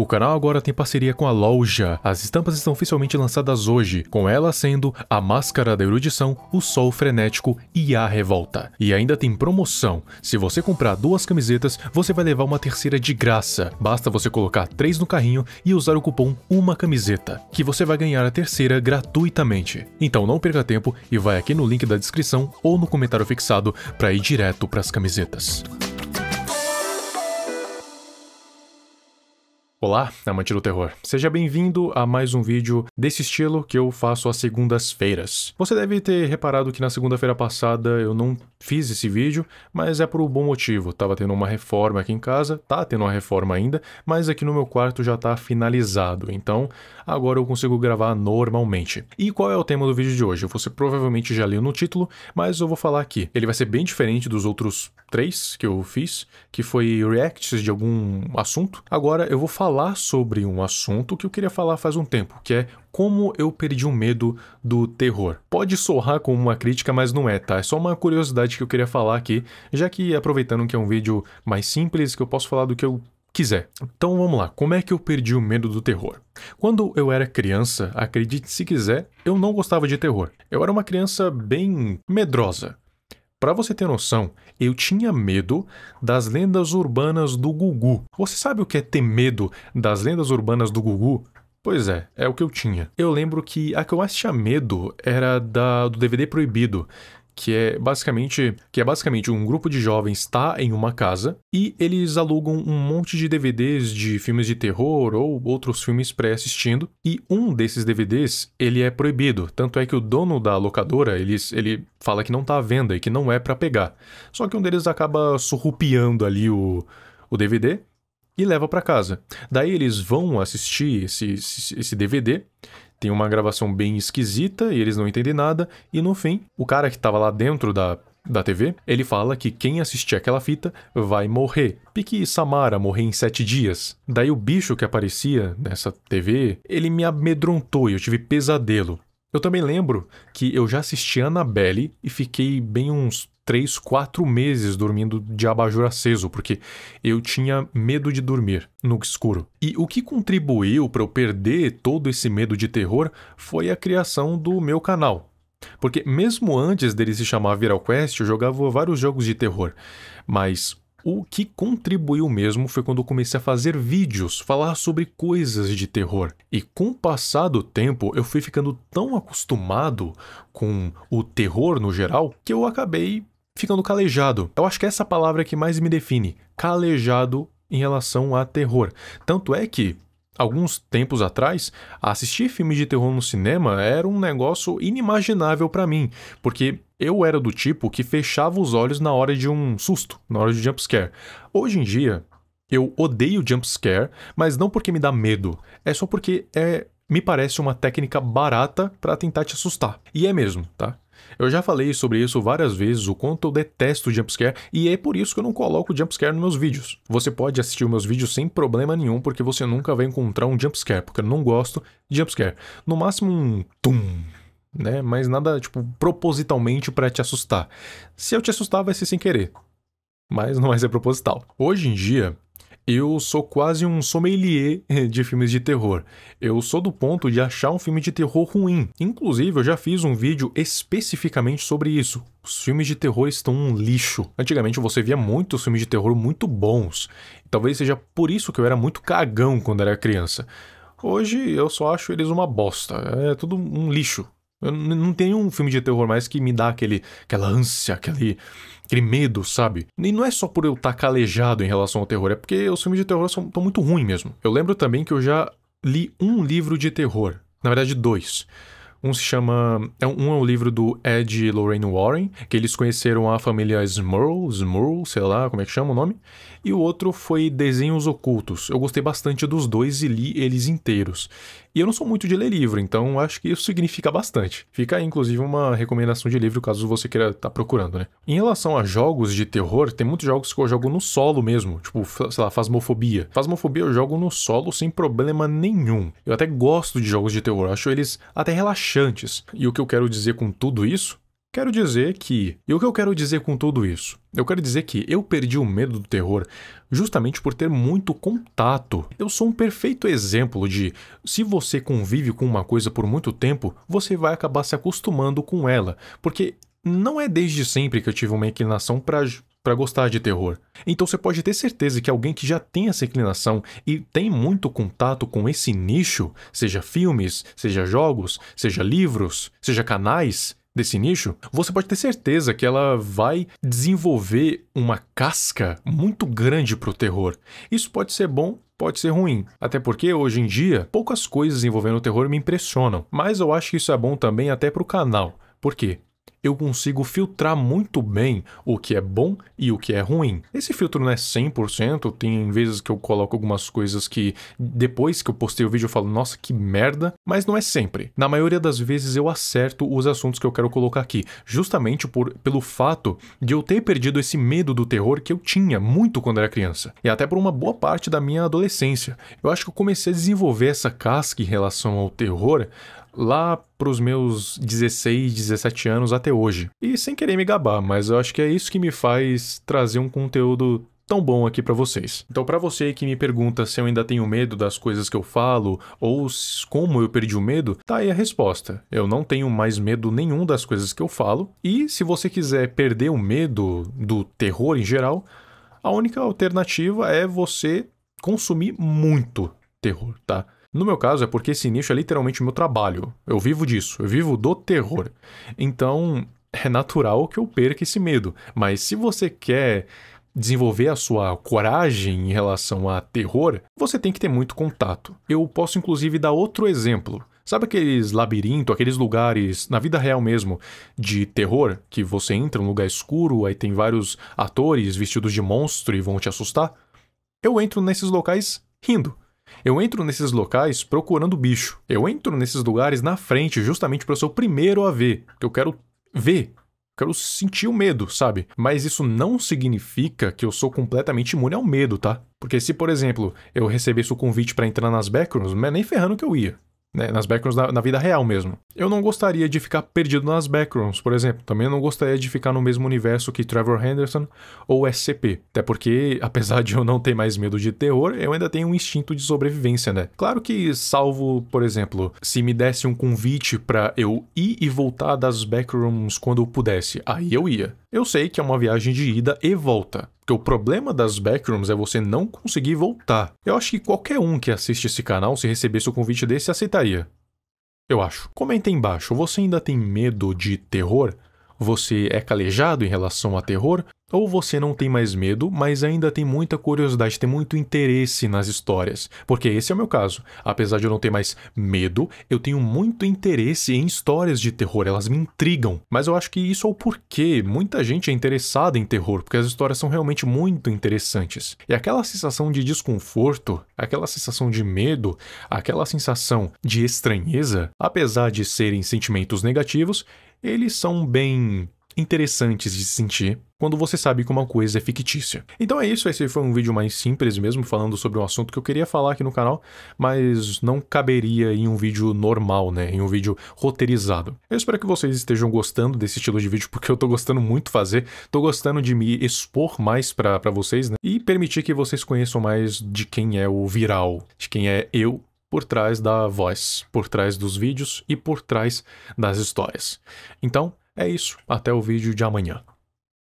O canal agora tem parceria com a loja. As estampas estão oficialmente lançadas hoje, com elas sendo a Máscara da Erudição, o Sol Frenético e a Revolta. E ainda tem promoção. Se você comprar 2 camisetas, você vai levar uma terceira de graça. Basta você colocar 3 no carrinho e usar o cupom UMA CAMISETA, que você vai ganhar a terceira gratuitamente. Então não perca tempo e vai aqui no link da descrição ou no comentário fixado para ir direto para as camisetas. Olá, amante do terror. Seja bem-vindo a mais um vídeo desse estilo que eu faço às segundas-feiras. Você deve ter reparado que na segunda-feira passada eu não fiz esse vídeo, mas é por um bom motivo. Tava tendo uma reforma aqui em casa, tá tendo uma reforma ainda, mas aqui no meu quarto já tá finalizado, então agora eu consigo gravar normalmente. E qual é o tema do vídeo de hoje? Você provavelmente já leu no título, mas eu vou falar aqui. Ele vai ser bem diferente dos outros 3 que eu fiz, que foi reacts de algum assunto. Agora eu vou falar sobre um assunto que eu queria falar faz um tempo, que é como eu perdi o medo do terror. Pode soar como uma crítica, mas não é, tá? É só uma curiosidade que eu queria falar aqui, já que aproveitando que é um vídeo mais simples, que eu posso falar do que eu quiser. Então vamos lá, como é que eu perdi o medo do terror? Quando eu era criança, acredite se quiser, eu não gostava de terror. Eu era uma criança bem medrosa. Pra você ter noção, eu tinha medo das lendas urbanas do Gugu. Você sabe o que é ter medo das lendas urbanas do Gugu? Pois é o que eu tinha. Eu lembro que a que eu mais tinha medo era do DVD Proibido, que é basicamente um grupo de jovens tá em uma casa e eles alugam um monte de DVDs de filmes de terror ou outros filmes pré-assistindo, e um desses DVDs, ele é proibido, tanto é que o dono da locadora, ele fala que não tá à venda e que não é pra pegar. Só que um deles acaba surrupiando ali o DVD e leva pra casa. Daí eles vão assistir esse DVD. Tem uma gravação bem esquisita e eles não entendem nada. E no fim, o cara que tava lá dentro da TV, ele fala que quem assistir aquela fita vai morrer. Pique Samara morrer em 7 dias. Daí o bicho que aparecia nessa TV, ele me amedrontou e eu tive pesadelo. Eu também lembro que eu já assisti Annabelle e fiquei bem uns 3, 4 meses dormindo de abajur aceso, porque eu tinha medo de dormir no escuro. E o que contribuiu para eu perder todo esse medo de terror foi a criação do meu canal. Porque mesmo antes dele se chamar Viral Quest, eu jogava vários jogos de terror, mas o que contribuiu mesmo foi quando eu comecei a fazer vídeos, falar sobre coisas de terror. E com o passar do tempo, eu fui ficando tão acostumado com o terror no geral, que eu acabei ficando calejado. Eu acho que é essa palavra que mais me define, calejado em relação a terror. Tanto é que, alguns tempos atrás, assistir filmes de terror no cinema era um negócio inimaginável pra mim, porque eu era do tipo que fechava os olhos na hora de um susto, na hora de jumpscare. Hoje em dia, eu odeio jumpscare, mas não porque me dá medo, é só porque me parece uma técnica barata pra tentar te assustar. E é mesmo, tá? Eu já falei sobre isso várias vezes, o quanto eu detesto jumpscare, e é por isso que eu não coloco jumpscare nos meus vídeos. Você pode assistir os meus vídeos sem problema nenhum, porque você nunca vai encontrar um jumpscare, porque eu não gosto de jumpscare. No máximo um tum, né? Mas nada, tipo, propositalmente pra te assustar. Se eu te assustar, vai ser sem querer, mas não vai ser proposital. Hoje em dia, eu sou quase um sommelier de filmes de terror. Eu sou do ponto de achar um filme de terror ruim. Inclusive, eu já fiz um vídeo especificamente sobre isso. Os filmes de terror estão um lixo. Antigamente você via muitos filmes de terror muito bons. Talvez seja por isso que eu era muito cagão quando era criança. Hoje eu só acho eles uma bosta. É tudo um lixo. Eu não tenho um filme de terror mais que me dá aquela ânsia, aquele medo, sabe? E não é só por eu estar calejado em relação ao terror, é porque os filmes de terror estão muito ruins mesmo. Eu lembro também que eu já li um livro de terror, na verdade 2. Um se chama... Um é o livro do Ed e Lorraine Warren, que eles conheceram a família Smurl, sei lá como é que chama o nome. E o outro foi Desenhos Ocultos. Eu gostei bastante dos dois e li eles inteiros. E eu não sou muito de ler livro, então acho que isso significa bastante. Fica aí, inclusive, uma recomendação de livro, caso você queira estar procurando, né? Em relação a jogos de terror, tem muitos jogos que eu jogo no solo mesmo. Tipo, sei lá, Phasmophobia. Phasmophobia eu jogo no solo sem problema nenhum. Eu até gosto de jogos de terror, acho eles até relaxantes. E o que eu quero dizer com tudo isso Quero dizer que... E o que eu quero dizer com tudo isso? Eu quero dizer que eu perdi o medo do terror justamente por ter muito contato. Eu sou um perfeito exemplo de... Se você convive com uma coisa por muito tempo, você vai acabar se acostumando com ela. Porque não é desde sempre que eu tive uma inclinação para gostar de terror. Então você pode ter certeza que alguém que já tem essa inclinação e tem muito contato com esse nicho, seja filmes, seja jogos, seja livros, seja canais desse nicho, você pode ter certeza que ela vai desenvolver uma casca muito grande pro terror. Isso pode ser bom, pode ser ruim. Até porque, hoje em dia, poucas coisas envolvendo o terror me impressionam. Mas eu acho que isso é bom também até pro canal. Por quê? Eu consigo filtrar muito bem o que é bom e o que é ruim. Esse filtro não é 100%, tem vezes que eu coloco algumas coisas que depois que eu postei o vídeo eu falo, nossa, que merda, mas não é sempre. Na maioria das vezes eu acerto os assuntos que eu quero colocar aqui, justamente pelo fato de eu ter perdido esse medo do terror que eu tinha muito quando era criança, e até por uma boa parte da minha adolescência. Eu acho que eu comecei a desenvolver essa casca em relação ao terror lá pros meus 16, 17 anos até hoje. E sem querer me gabar, mas eu acho que é isso que me faz trazer um conteúdo tão bom aqui pra vocês. Então, pra você que me pergunta se eu ainda tenho medo das coisas que eu falo ou como eu perdi o medo, tá aí a resposta. Eu não tenho mais medo nenhum das coisas que eu falo. E se você quiser perder o medo do terror em geral, a única alternativa é você consumir muito terror, tá? No meu caso, é porque esse nicho é literalmente o meu trabalho. Eu vivo disso, eu vivo do terror. Então, é natural que eu perca esse medo. Mas se você quer desenvolver a sua coragem em relação a terror, você tem que ter muito contato. Eu posso, inclusive, dar outro exemplo. Sabe aqueles labirintos, aqueles lugares, na vida real mesmo, de terror, que você entra num lugar escuro, aí tem vários atores vestidos de monstro e vão te assustar? Eu entro nesses locais rindo. Eu entro nesses locais procurando bicho. Eu entro nesses lugares na frente justamente para eu ser o primeiro a ver. Porque eu quero ver. Quero sentir o medo, sabe? Mas isso não significa que eu sou completamente imune ao medo, tá? Porque se, por exemplo, eu recebesse o convite para entrar nas backrooms, não é nem ferrando que eu ia. Né, nas backrooms na vida real mesmo. Eu não gostaria de ficar perdido nas backrooms, por exemplo. Também não gostaria de ficar no mesmo universo que Trevor Henderson ou SCP. Até porque, apesar de eu não ter mais medo de terror, eu ainda tenho um instinto de sobrevivência, né? Claro que, salvo, por exemplo, se me desse um convite pra eu ir e voltar das backrooms quando eu pudesse, aí eu ia. Eu sei que é uma viagem de ida e volta. Porque o problema das backrooms é você não conseguir voltar. Eu acho que qualquer um que assiste esse canal, se recebesse o convite desse, aceitaria. Eu acho. Comenta aí embaixo, você ainda tem medo de terror? Você é calejado em relação a terror? Ou você não tem mais medo, mas ainda tem muita curiosidade, tem muito interesse nas histórias? Porque esse é o meu caso. Apesar de eu não ter mais medo, eu tenho muito interesse em histórias de terror, elas me intrigam. Mas eu acho que isso é o porquê muita gente é interessada em terror, porque as histórias são realmente muito interessantes. E aquela sensação de desconforto, aquela sensação de medo, aquela sensação de estranheza, apesar de serem sentimentos negativos, eles são bem interessantes de se sentir quando você sabe que uma coisa é fictícia. Então é isso, esse foi um vídeo mais simples mesmo, falando sobre um assunto que eu queria falar aqui no canal, mas não caberia em um vídeo normal, né, em um vídeo roteirizado. Eu espero que vocês estejam gostando desse estilo de vídeo, porque eu tô gostando muito de fazer, tô gostando de me expor mais pra vocês, né, e permitir que vocês conheçam mais de quem é o Viral, de quem é eu, por trás da voz, por trás dos vídeos e por trás das histórias. Então, é isso. Até o vídeo de amanhã.